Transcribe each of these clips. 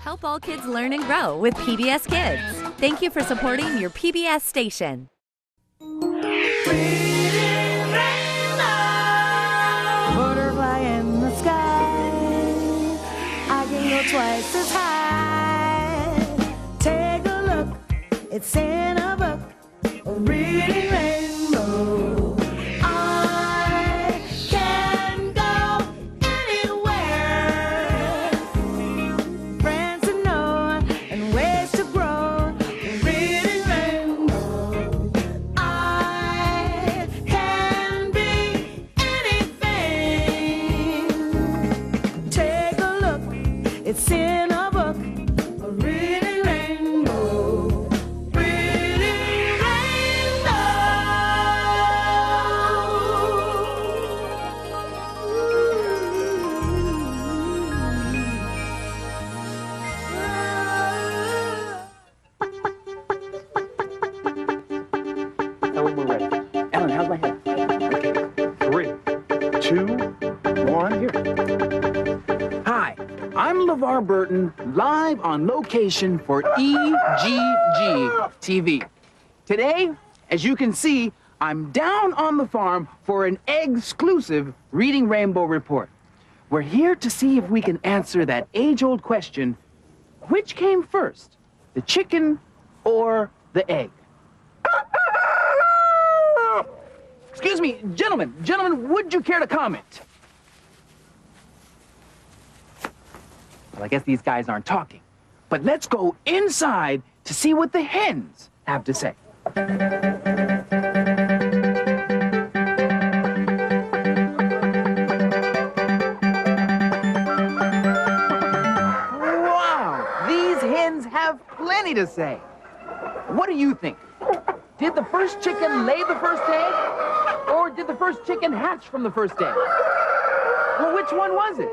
Help all kids learn and grow with PBS Kids. Thank you for supporting your PBS station. Butterfly in the sky, I can go twice as high. Take a look, it's in a book, a reading rainbow. I can go anywhere. Friends to know and ways to grow, a reading rainbow. I can be anything. Take a look, it's in a book, a reading rainbow. Reading Ellen, we're ready. Ellen, how's my head? Okay. 3, 2, 1, here. Hi, I'm LeVar Burton, live on location for EGG TV. Today, as you can see, I'm down on the farm for an egg-exclusive Reading Rainbow report. We're here to see if we can answer that age-old question, which came first, the chicken or the egg? Excuse me, gentlemen, would you care to comment? Well, I guess these guys aren't talking. But let's go inside to see what the hens have to say. Wow, these hens have plenty to say. What do you think? Did the first chicken lay the first egg? Or did the first chicken hatch from the first egg? Well, which one was it?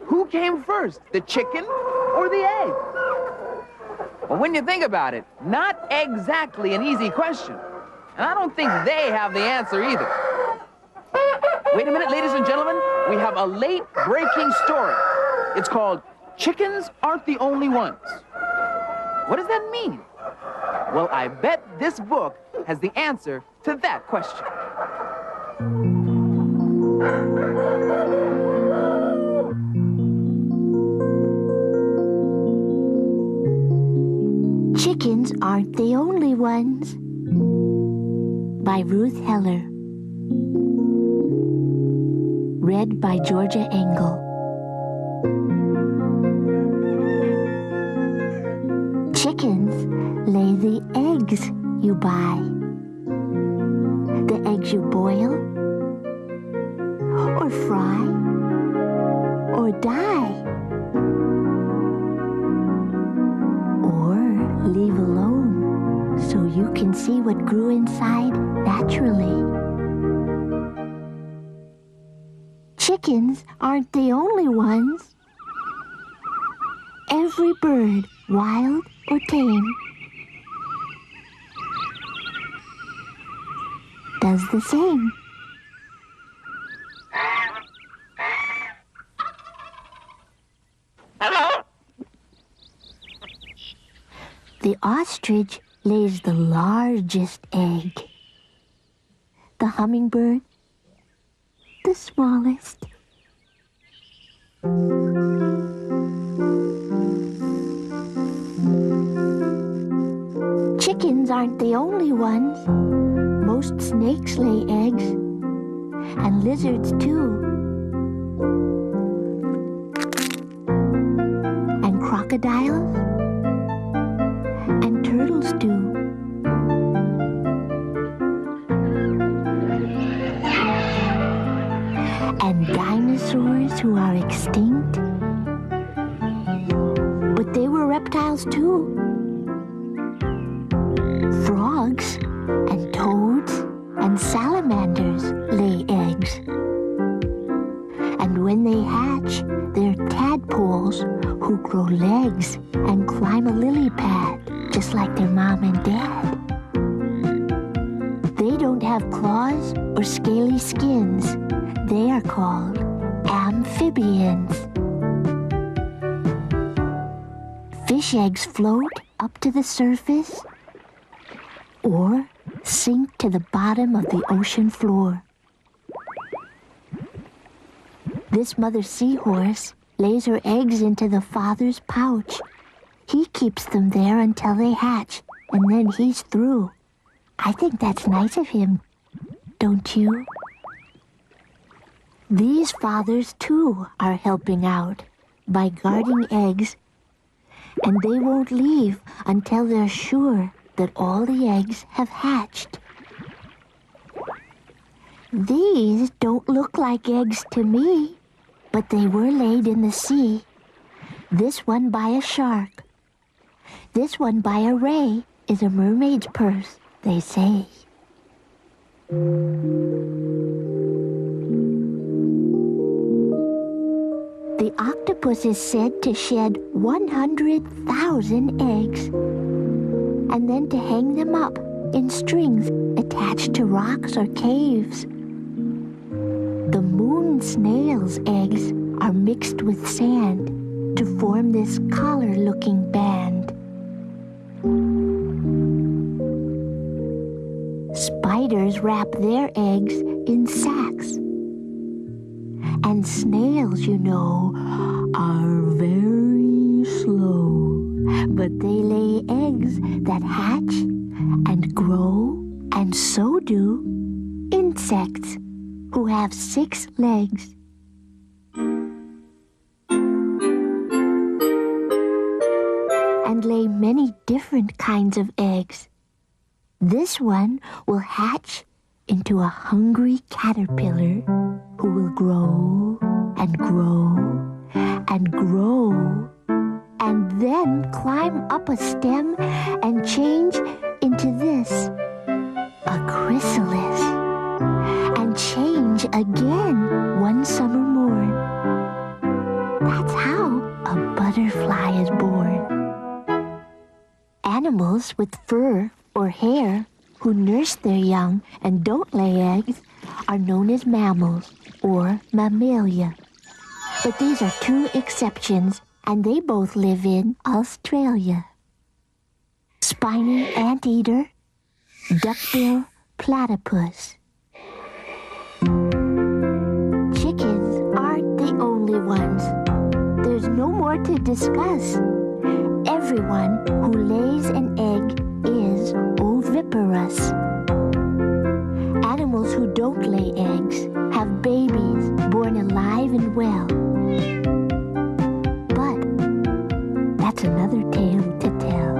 Who came first, the chicken or the egg? Well, when you think about it, not exactly an easy question. And I don't think they have the answer either. Wait a minute, ladies and gentlemen. We have a late-breaking story. It's called Chickens Aren't the Only Ones. What does that mean? Well, I bet this book has the answer to that question. Chickens Aren't the Only Ones by Ruth Heller. Read by Georgia Engel. Chickens lay the eggs you buy. The eggs you boil, or fry, or dye, or leave alone so you can see what grew inside naturally. Chickens aren't the only ones. Every bird, wild or tame, does the same. Hello? The ostrich lays the largest egg. The hummingbird, the smallest. Chickens aren't the only ones. Most snakes lay eggs, and lizards too. And crocodiles, and turtles do. And dinosaurs who are extinct. But they were reptiles too. Frogs and toads and salamanders lay eggs. And when they hatch, they're tadpoles who grow legs and climb a lily pad, just like their mom and dad. They don't have claws or scaly skins. They are called amphibians. fish eggs float up to the surface or sink to the bottom of the ocean floor. This mother seahorse lays her eggs into the father's pouch. He keeps them there until they hatch, and then he's through. I think that's nice of him, don't you? These fathers, too, are helping out by guarding eggs, and they won't leave until they're sure that all the eggs have hatched. These don't look like eggs to me, but they were laid in the sea. This one by a shark. This one by a ray is a mermaid's purse, they say. The octopus is said to shed 100,000 eggs and then to hang them up in strings attached to rocks or caves. The moon snail's eggs are mixed with sand to form this collar-looking band. Spiders wrap their eggs in sacs. And snails, you know, are very slow, but they lay eggs that hatch and grow, and so do insects who have 6 legs. And lay many different kinds of eggs. This one will hatch into a hungry caterpillar who will grow and grow and grow and then climb up a stem and change into this, a chrysalis, and change again one summer morn. That's how a butterfly is born. Animals with fur or hair who nurse their young and don't lay eggs are known as mammals or mammalia. But these are 2 exceptions, and they both live in Australia. Spiny anteater, duck-bill platypus. Chickens aren't the only ones. There's no more to discuss. Everyone who lays an egg is oviparous. Animals who don't lay eggs have babies born alive and well. But that's another tale to tell.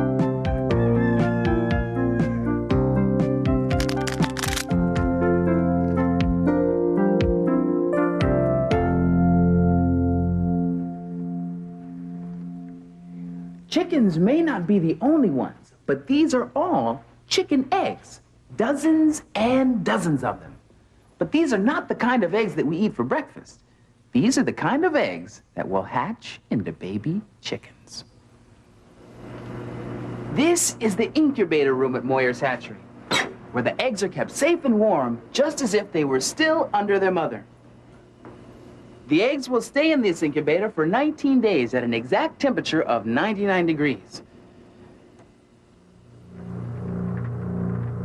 Chickens may not be the only ones, but these are all chicken eggs. Dozens and dozens of them. But these are not the kind of eggs that we eat for breakfast. These are the kind of eggs that will hatch into baby chickens. This is the incubator room at Moyer's Hatchery, where the eggs are kept safe and warm, just as if they were still under their mother. The eggs will stay in this incubator for 19 days at an exact temperature of 99 degrees.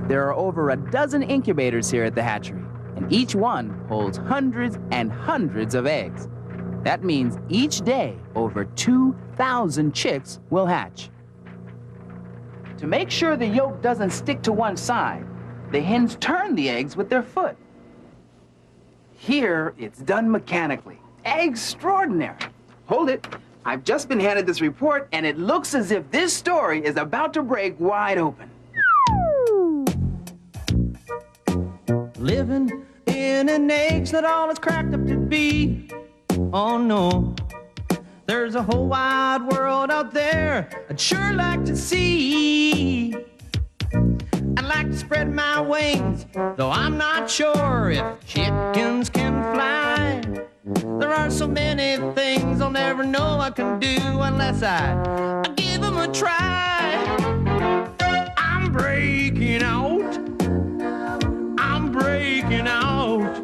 There are over a dozen incubators here at the hatchery, and each one holds hundreds and hundreds of eggs. That means each day, over 2,000 chicks will hatch. To make sure the yolk doesn't stick to one side, the hens turn the eggs with their foot. Here, it's done mechanically. Extraordinary. Hold it. I've just been handed this report, and it looks as if this story is about to break wide open. Living in an egg's not all it's cracked up to be. Oh no, there's a whole wide world out there I'd sure like to see. I'd like to spread my wings, though I'm not sure if chickens can fly. There are so many things I'll never know I can do unless I give them a try. I'm breaking out. I'm breaking out.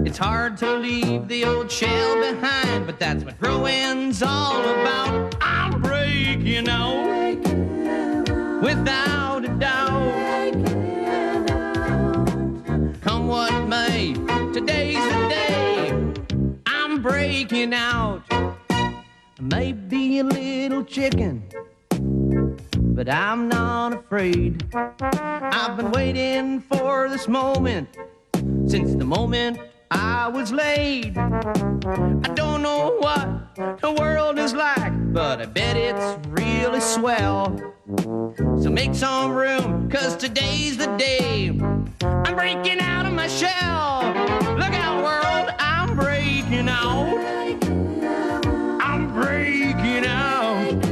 It's hard to leave the old shell behind, but that's what growing's all about. breaking out. Maybe a little chicken, but I'm not afraid. I've been waiting for this moment since the moment I was laid. I don't know what the world is like, but I bet it's really swell. So make some room, 'cause today's the day I'm breaking out of my shell. Look out, world, I'm breaking out. I'm breaking out.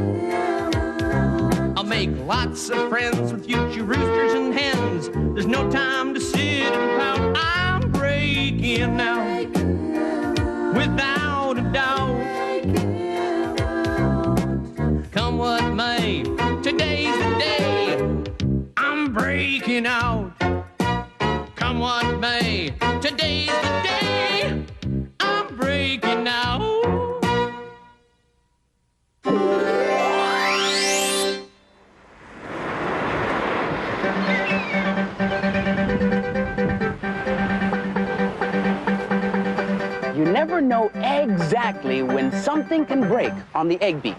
I'll make lots of friends with future roosters and hens. There's no time to sit and pout. I'm breaking out, without a doubt. Come what may, today's the day I'm breaking out. Come what may, today's the day I'm breaking out. You never know exactly when something can break on the egg beat.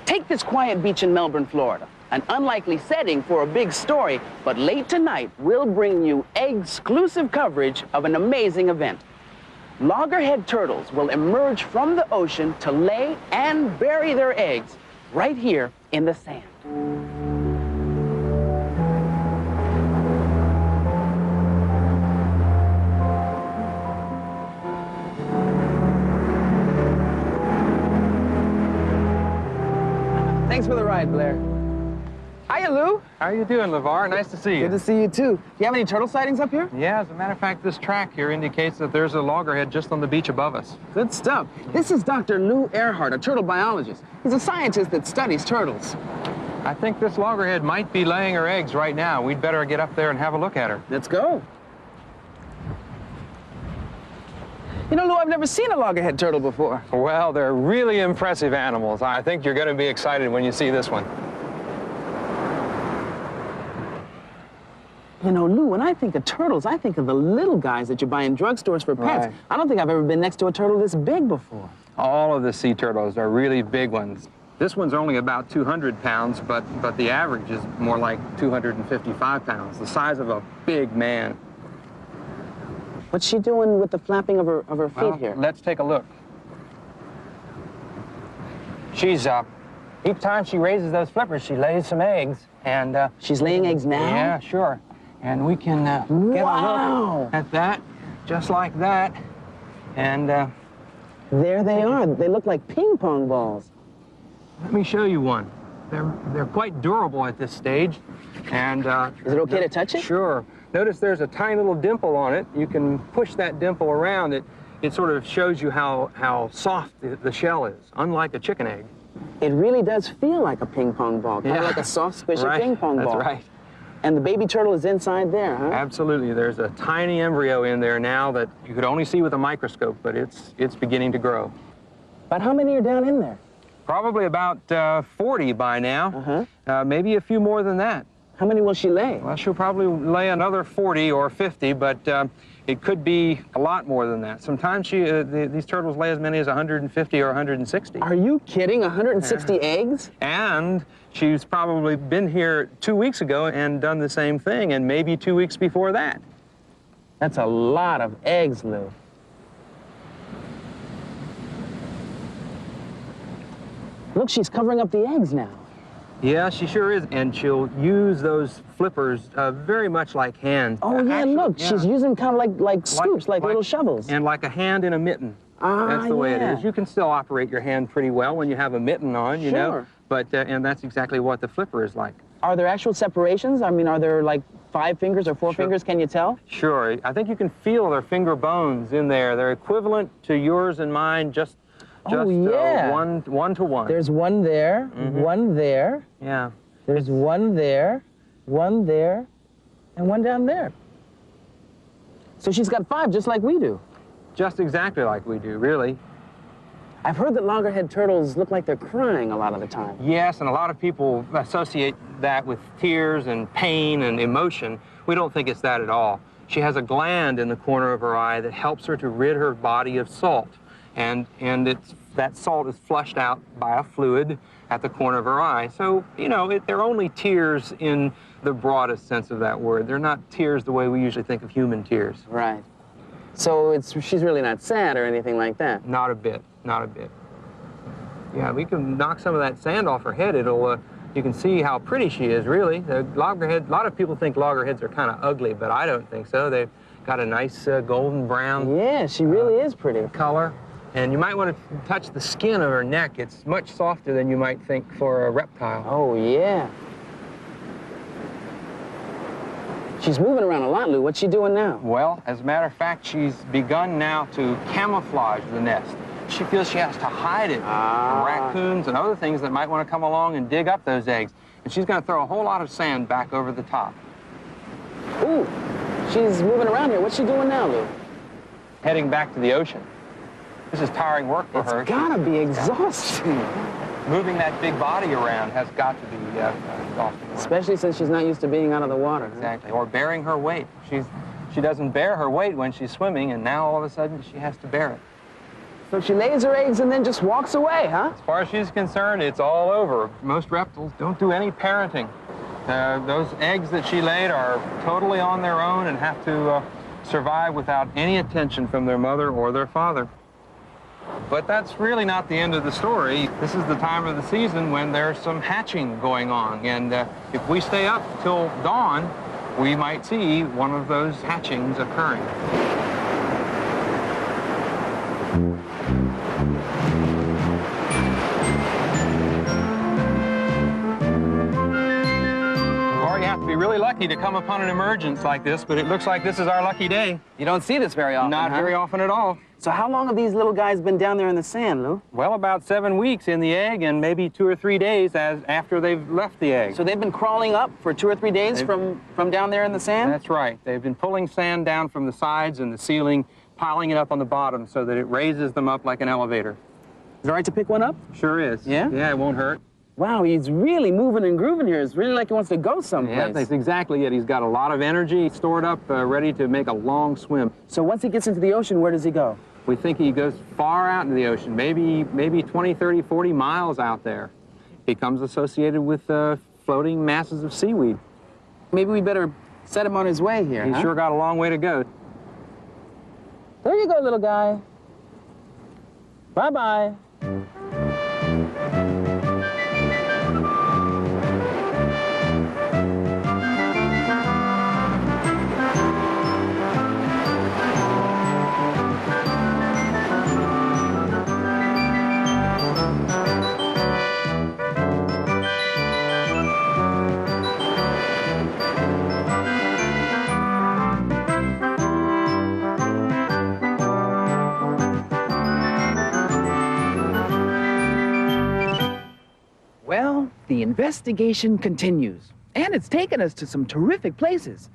Take this quiet beach in Melbourne, Florida. An unlikely setting for a big story, but late tonight we'll bring you exclusive coverage of an amazing event. Loggerhead turtles will emerge from the ocean to lay and bury their eggs right here in the sand. Thanks for the ride, Blair. Hiya, Lou. How are you doing, LeVar? Nice to see you. Good to see you, too. Do you have any turtle sightings up here? Yeah, as a matter of fact, this track here indicates that there's a loggerhead just on the beach above us. Good stuff. This is Dr. Lou 𝗟𝗲𝗀, a turtle biologist. He's a scientist that studies turtles. I think this loggerhead might be laying her eggs right now. We'd better get up there and have a look at her. Let's go. You know, Lou, I've never seen a loggerhead turtle before. Well, they're really impressive animals. I think you're going to be excited when you see this one. You know, Lou, when I think of turtles, I think of the little guys that you buy in drugstores for pets. Right. I don't think I've ever been next to a turtle this big before. All of the sea turtles are really big ones. This one's only about 200 pounds, but the average is more like 255 pounds, the size of a big man. What's she doing with the flapping of her feet here? Let's take a look. She's, each time she raises those flippers, she lays some eggs, and... She's laying eggs now? Yeah, sure. And we can get a look at that, just like that, and... there they are. They look like ping pong balls. Let me show you one. They're quite durable at this stage, and... Is it okay to touch it? Sure. Notice there's a tiny little dimple on it. You can push that dimple around. It sort of shows you how soft the shell is, unlike a chicken egg. It really does feel like a ping pong ball, kind of like a soft, squishy ping pong ball. That's right. And the baby turtle is inside there, huh? Absolutely. There's a tiny embryo in there now that you could only see with a microscope, but it's beginning to grow. But how many are down in there? Probably about 40 by now. Maybe a few more than that. How many will she lay? Well, she'll probably lay another 40 or 50, but it could be a lot more than that. Sometimes these turtles lay as many as 150 or 160. Are you kidding? 160 eggs? And she's probably been here 2 weeks ago and done the same thing, and maybe 2 weeks before that. That's a lot of eggs, Lou. Look, she's covering up the eggs now. Yeah, she sure is, and she'll use those flippers very much like hands. Oh, yeah, actually, look, she's using kind of like scoops, like little shovels. And like a hand in a mitten. That's the way it is. You can still operate your hand pretty well when you have a mitten on, you know. But, and that's exactly what the flipper is like. Are there actual separations? I mean, are there like 5 fingers or 4 fingers? Can you tell? Sure. I think you can feel their finger bones in there. They're equivalent to yours and mine, just one to one. There's one there, one there. Yeah. There's one there, and one down there. So she's got 5, just like we do. Just exactly like we do, really. I've heard that loggerhead turtles look like they're crying a lot of the time. Yes, and a lot of people associate that with tears and pain and emotion. We don't think it's that at all. She has a gland in the corner of her eye that helps her to rid her body of salt. and that salt is flushed out by a fluid at the corner of her eye. So, you know, they're only tears in the broadest sense of that word. They're not tears the way we usually think of human tears. Right. So she's really not sad or anything like that? Not a bit, not a bit. Yeah, we can knock some of that sand off her head. You can see how pretty she is, really. The loggerhead, a lot of people think loggerheads are kind of ugly, but I don't think so. They've got a nice golden brown. Yeah, she really is pretty. Color. And you might want to touch the skin of her neck. It's much softer than you might think for a reptile. Oh, yeah. She's moving around a lot, Lou. What's she doing now? Well, as a matter of fact, she's begun now to camouflage the nest. She feels she has to hide it from raccoons and other things that might want to come along and dig up those eggs. And she's going to throw a whole lot of sand back over the top. Ooh, she's moving around here. What's she doing now, Lou? Heading back to the ocean. This is tiring work for her. It's gotta be exhausting. Moving that big body around has got to be exhausting. Especially since she's not used to being out of the water. Exactly, or bearing her weight. She doesn't bear her weight when she's swimming, and now all of a sudden she has to bear it. So she lays her eggs and then just walks away, huh? As far as she's concerned, it's all over. Most reptiles don't do any parenting. Those eggs that she laid are totally on their own and have to survive without any attention from their mother or their father. But that's really not the end of the story. This is the time of the season when there's some hatching going on. And if we stay up till dawn, we might see one of those hatchings occurring. You have to be really lucky to come upon an emergence like this, but it looks like this is our lucky day. You don't see this very often, Not very often at all. So how long have these little guys been down there in the sand, Lou? Well, about 7 weeks in the egg and maybe 2 or 3 days after they've left the egg. So they've been crawling up for 2 or 3 days from down there in the sand? That's right. They've been pulling sand down from the sides and the ceiling, piling it up on the bottom so that it raises them up like an elevator. Is it all right to pick one up? Sure is. Yeah? Yeah, it won't hurt. Wow, he's really moving and grooving here. It's really like he wants to go someplace. Yeah, that's exactly it. He's got a lot of energy stored up, ready to make a long swim. So once he gets into the ocean, where does he go? We think he goes far out into the ocean, maybe 20, 30, 40 miles out there. Becomes associated with floating masses of seaweed. Maybe we better set him on his way here, He's sure got a long way to go. There you go, little guy. Bye-bye. Well, the investigation continues, and it's taken us to some terrific places.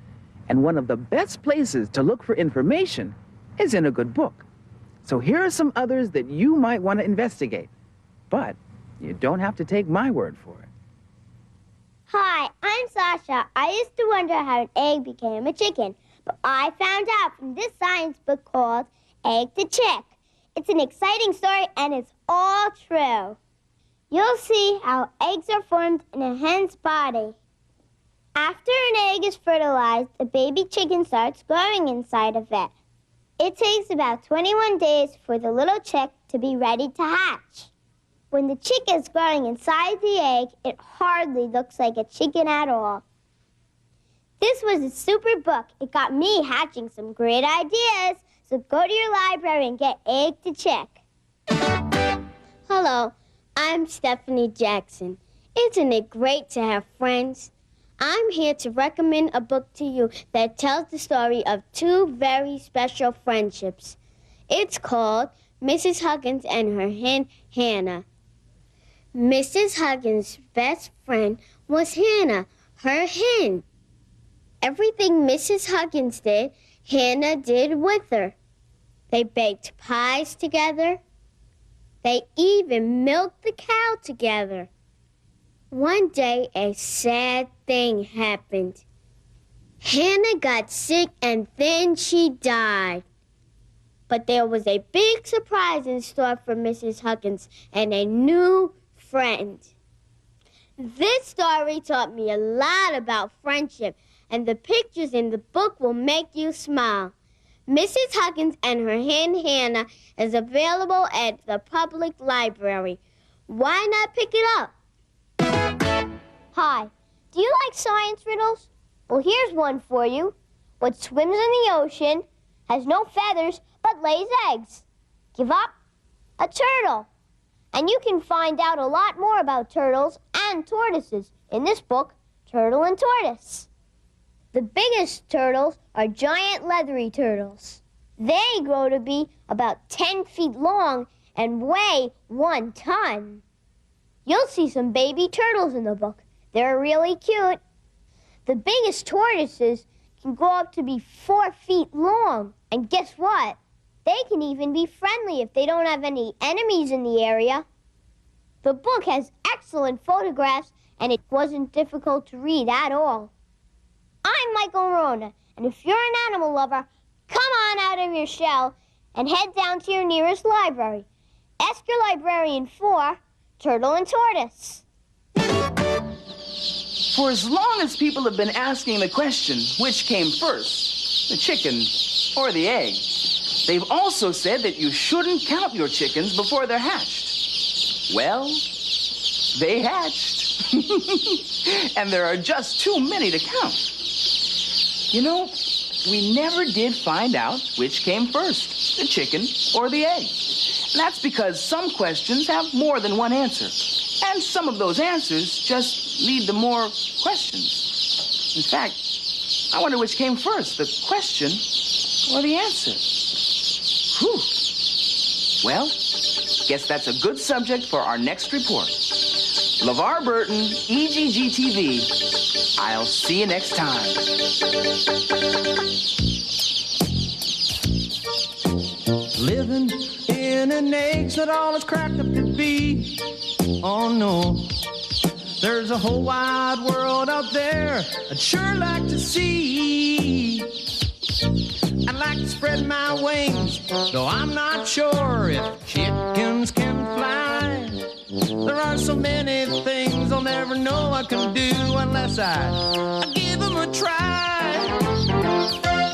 And one of the best places to look for information is in a good book. So here are some others that you might want to investigate. But you don't have to take my word for it. Hi, I'm Sasha. I used to wonder how an egg became a chicken, but I found out from this science book called 𝗥𝗲𝗀𝘀. It's an exciting story, and it's all true. You'll see how eggs are formed in a hen's body. After an egg is fertilized, a baby chicken starts growing inside of it. It takes about 21 days for the little chick to be ready to hatch. When the chick is growing inside the egg, it hardly looks like a chicken at all. This was a super book. It got me hatching some great ideas. So go to your library and get 𝗥𝗲𝗀𝘀. Hello, I'm Stephanie Jackson. Isn't it great to have friends? I'm here to recommend a book to you that tells the story of two very special friendships. It's called Mrs. Huggins and Her Hen, Hannah. Mrs. Huggins' best friend was Hannah, her hen. Everything Mrs. Huggins did, Hannah did with her. They baked pies together. They even milked the cow together. One day, a sad thing happened. Hannah got sick and then she died. But there was a big surprise in store for Mrs. Huggins and a new friend. This story taught me a lot about friendship, and the pictures in the book will make you smile. Mrs. Huggins and her hen Hannah is available at the public library. Why not pick it up? Hi, do you like science riddles? Well, here's one for you. What swims in the ocean, has no feathers, but lays eggs? Give up? A turtle. And you can find out a lot more about turtles and tortoises in this book, Turtle and Tortoise. The biggest turtles are giant leathery turtles. They grow to be about 10 feet long and weigh 1 ton. You'll see some baby turtles in the book. They're really cute. The biggest tortoises can grow up to be 4 feet long. And guess what? They can even be friendly if they don't have any enemies in the area. The book has excellent photographs, and it wasn't difficult to read at all. I'm Michael Rona, and if you're an animal lover, come on out of your shell and head down to your nearest library. Ask your librarian for Turtle and Tortoise. For as long as people have been asking the question, which came first, the chicken or the egg, they've also said that you shouldn't count your chickens before they're hatched. Well, they hatched. And there are just too many to count. You know, we never did find out which came first, the chicken or the egg. And that's because some questions have more than one answer. And some of those answers just lead to more questions. In fact, I wonder which came first, the question or the answer. Whew. Well, guess that's a good subject for our next report. LeVar Burton, EGGTV. I'll see you next time. Living in an egg's not all it's cracked up to be. Oh no, there's a whole wide world out there I'd sure like to see. I'd like to spread my wings, though I'm not sure if chickens can fly. There are so many things I'll never know I can do unless I give them a try.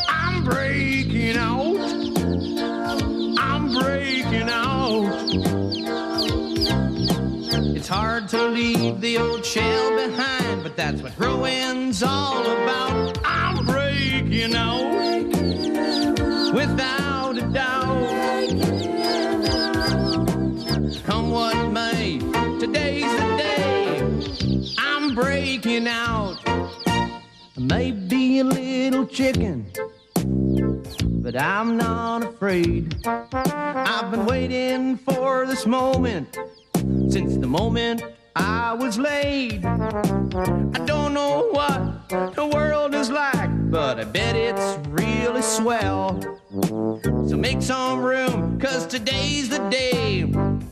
I'm breaking out. I'm breaking out. It's hard to leave the old shell behind, but that's what growing's all about. I'm breaking out, without a doubt. Come what may, today's the day. I'm breaking out. I may be a little chicken, but I'm not afraid. I've been waiting for this moment since the moment I was laid. I don't know what the world is like, but I bet it's really swell. So make some room, 'cause today's the day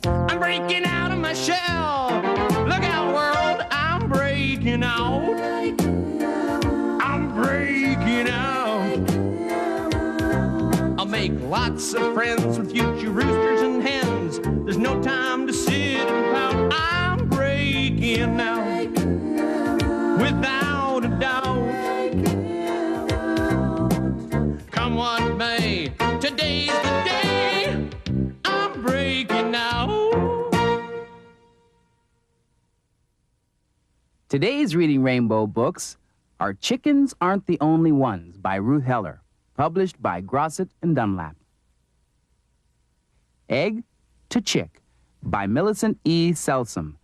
I'm breaking out of my shell. Look out, world, I'm breaking out. I'm breaking out. I'll make lots of friends with future roosters and hens. There's no time to sit and pout. I'm breaking out, without a doubt. Come what may, today's the day I'm breaking out. Today's Reading Rainbow books are Chickens Aren't the Only Ones by Ruth Heller, published by Grosset and Dunlap. Egg to Chick by Millicent E. Selsom,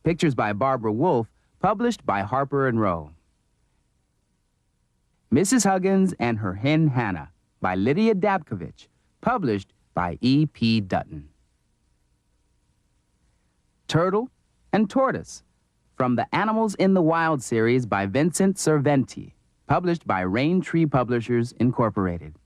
pictures by Barbara Wolfe, published by Harper and Row. Mrs. Huggins and Her Hen Hannah by Lydia Dabkovich, published by E.P. Dutton. Turtle and Tortoise from the Animals in the Wild series by Vincent Cerventi, published by Rain Tree Publishers, Incorporated.